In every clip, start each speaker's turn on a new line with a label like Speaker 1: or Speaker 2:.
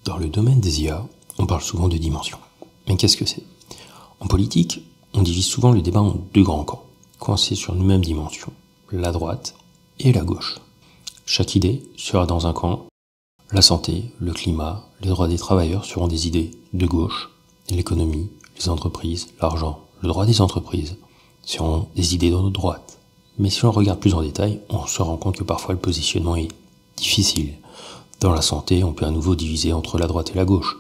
Speaker 1: Dans le domaine des IA, on parle souvent de dimensions. Mais qu'est-ce que c'est? En politique, on divise souvent le débat en deux grands camps, coincés sur une même dimension, la droite et la gauche. Chaque idée sera dans un camp. La santé, le climat, les droits des travailleurs seront des idées de gauche, et l'économie, les entreprises, l'argent, le droit des entreprises seront des idées de droite. Mais si l'on regarde plus en détail, on se rend compte que parfois le positionnement est difficile. Dans la santé, on peut à nouveau diviser entre la droite et la gauche.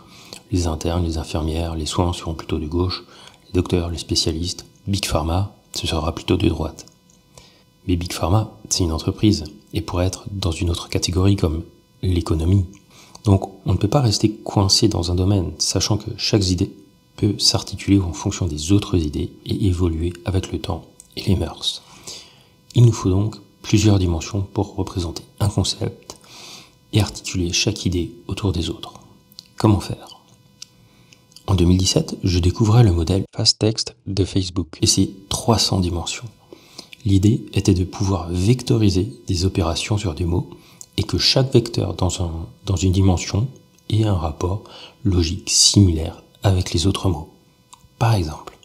Speaker 1: Les internes, les infirmières, les soins seront plutôt de gauche, les docteurs, les spécialistes, Big Pharma, ce sera plutôt de droite. Mais Big Pharma, c'est une entreprise, et pourrait être dans une autre catégorie comme l'économie. Donc on ne peut pas rester coincé dans un domaine, sachant que chaque idée peut s'articuler en fonction des autres idées et évoluer avec le temps et les mœurs. Il nous faut donc plusieurs dimensions pour représenter un concept et articuler chaque idée autour des autres. Comment faire? En 2017, je découvrais le modèle FastText de Facebook et ses 300 dimensions. L'idée était de pouvoir vectoriser des opérations sur des mots et que chaque vecteur dans une dimension ait un rapport logique similaire avec les autres mots. Par exemple,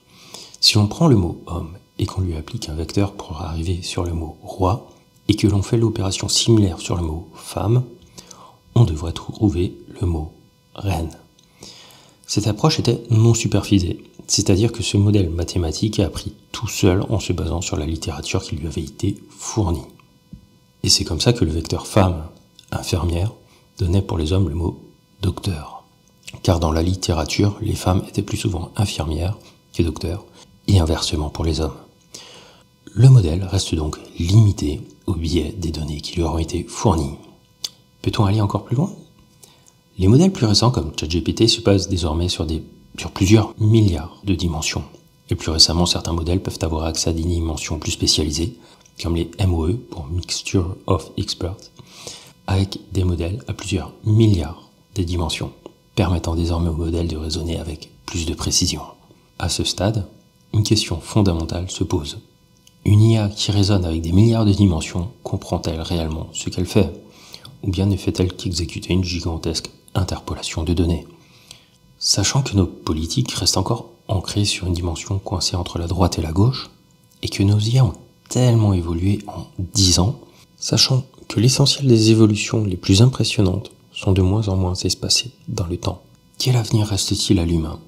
Speaker 1: si on prend le mot homme et qu'on lui applique un vecteur pour arriver sur le mot roi et que l'on fait l'opération similaire sur le mot femme, on devrait trouver le mot reine. Cette approche était non supervisée, c'est-à-dire que ce modèle mathématique a appris tout seul en se basant sur la littérature qui lui avait été fournie. Et c'est comme ça que le vecteur femme, infirmière, donnait pour les hommes le mot docteur. Car dans la littérature, les femmes étaient plus souvent infirmières que docteurs, et inversement pour les hommes. Le modèle reste donc limité au biais des données qui lui auront été fournies. Peut-on aller encore plus loin? Les modèles plus récents comme ChatGPT se basent désormais sur plusieurs milliards de dimensions. Et plus récemment, certains modèles peuvent avoir accès à des dimensions plus spécialisées, comme les MOE pour Mixture of Experts, avec des modèles à plusieurs milliards de dimensions, permettant désormais au modèle de raisonner avec plus de précision. À ce stade, une question fondamentale se pose. Une IA qui raisonne avec des milliards de dimensions comprend-elle réellement ce qu'elle fait? Ou bien ne fait-elle qu'exécuter une gigantesque interpolation de données? Sachant que nos politiques restent encore ancrées sur une dimension coincée entre la droite et la gauche, et que nos IA ont tellement évolué en 10 ans, sachant que l'essentiel des évolutions les plus impressionnantes sont de moins en moins espacées dans le temps. Quel avenir reste-t-il à l'humain?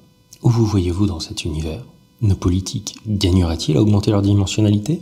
Speaker 1: Où vous voyez-vous dans cet univers? Nos politiques gagneraient-ils à augmenter leur dimensionnalité?